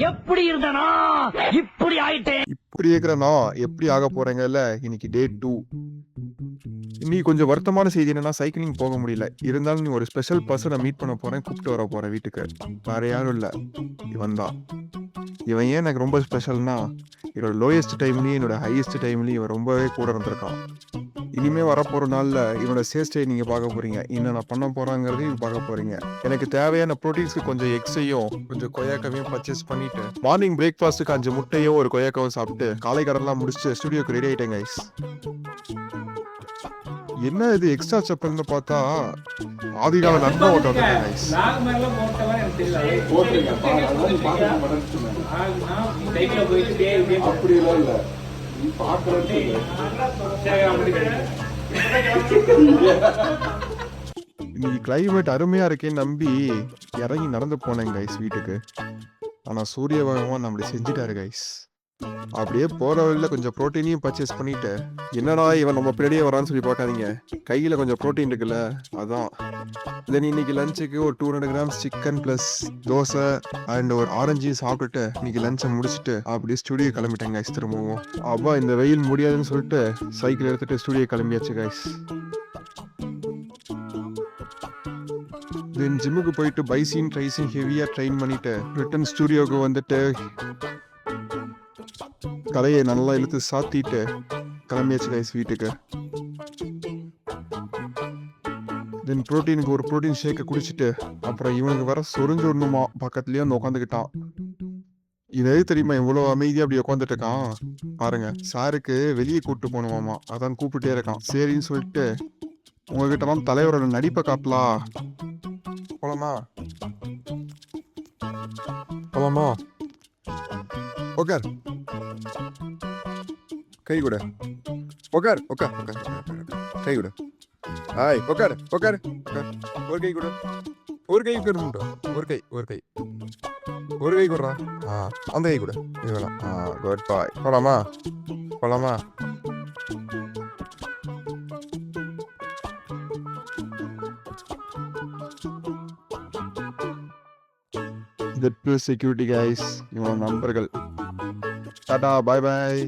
எப்படி இருந்தனா இப்படி ஆயிட்டேன். இப்படி இருக்கிறனா எப்படி ஆக போறேங்கல்ல. இன்னைக்கு டே 2. இன்னைக்கு கொஞ்சம் வருத்தமான செய்தி என்னன்னா, சைக்கிளிங் போக முடியல. இருந்தாலும் நீ ஒரு ஸ்பெஷல் பர்சனை மீட் பண்ண போறேன், கூப்பிட்டு வர போறேன் வீட்டுக்கு. வேற யாரும் இல்ல, இவன் தான். இவன் ஏன் எனக்கு ரொம்ப ஸ்பெஷல்னா, என்னோட லோயஸ்ட் டைம்லயும் என்னோட ஹையஸ்ட் டைம்லயும் இவன் ரொம்பவே கூட இருந்திருக்கான். இனிமே வரப்போற நாள்ல இவனோட சேஷ்டை நீங்க பார்க்க போறீங்க. என்னென்ன பண்ண போறாங்கிறதையும் பார்க்க போறீங்க. எனக்கு தேவையான ப்ரோட்டீன்ஸ்க்கு கொஞ்சம் எக்ஸையும் கொஞ்சம் கொய்யாக்காவையும் பர்ச்சேஸ் பண்ணிட்டு மார்னிங் பிரேக்ஃபாஸ்ட்டுக்கு 5 முட்டையும் ஒரு கொய்யாக்காவும் சாப்பிட்டு காலை கடன்லாம் முடிச்சுட்டு ஸ்டுடியோக்கு ரெடி ஆயிட்டேன் கைஸ். என்ன இது எக்ஸ்ட்ரா செப்பல்னு பார்த்தா ஆதிகால நண்பன் ஓட்ட வந்திருக்கேன் கைஸ். அப்படிலாம் இல்ல, நீ பாக்குறது இன்னைக்கு கிளைமேட் அருமையா இருக்கேன்னு நம்பி இறங்கி நடந்து போனேன் கைஸ் வீட்டுக்கு. ஆனா சூரிய பகவான் நம்மளை செஞ்சுட்டாரு கைஸ். அப்படியே போற வழியில கொஞ்சம் ப்ரோட்டீனையும் பர்ச்சேஸ் பண்ணிட்டு, என்னடா இவன் நம்ம பின்னாடியே வரான்னு சொல்லி பார்க்காதீங்க, கையில கொஞ்சம் ப்ரோட்டீன் இருக்குல்ல அதான். தென் இன்னைக்கு லஞ்சுக்கு ஒரு 200 grams chicken plus dosa and ஒரு ஆரஞ்சு சாப்பிட்டுட்டு இன்னைக்கு லஞ்சை முடிச்சுட்டு அப்படியே ஸ்டுடியோ கிளம்பிட்டேன் கைஸ். திரும்பவும் அப்பா இந்த வெயில் முடியாதுன்னு சொல்லிட்டு சைக்கிள் எடுத்துட்டு ஸ்டுடியோ கிளம்பியாச்சு கைஸ். தென் ஜிம்முக்கு போயிட்டு பைசின் ட்ரைசின் ஹெவியா ட்ரெயின் பண்ணிட்டு ரிட்டன் ஸ்டுடியோக்கு வந்துட்டு தலையை நல்லா இழுத்து சாத்திட்டு கிளம்பியாச்சு கைஸ் வீட்டுக்கு. தென் ப்ரோட்டீனுக்கு ஒரு ப்ரோட்டீன் ஷேக்கை குடிச்சிட்டு அப்புறம் இவனுக்கு வர சொரிஞ்சு விடணுமா பக்கத்துலயே வந்து உட்காந்துக்கிட்டான். இது தெரியுமா இவ்வளோ அமைதியா அப்படி உட்காந்துட்டு இருக்கான் பாருங்க. சாருக்கு வெளியே கூப்பிட்டு போகணுமாமா, அதான் கூப்பிட்டே இருக்கான். சரின்னு சொல்லிட்டு உங்ககிட்ட தலைவரோட நடிப்பை காட்டலாம். போலாமா போலாமா? ஓகே கை கூட உக்கார் உக்கார் உக்கார் கை கூட. ஹாய் உக்கார் உக்கார் உக்கார். ஒரு கை கூட, ஒரு கை உட்கார். ஒரு கை ஒரு கை ஒரு கை கொடுறா. அந்த கை கூட இது வேணாம். குட் பாய். போலாமா போலாமா? செக்யூரிட்டி கைஸ், இவன் நண்பர்கள். டாடா பாய் பாய்.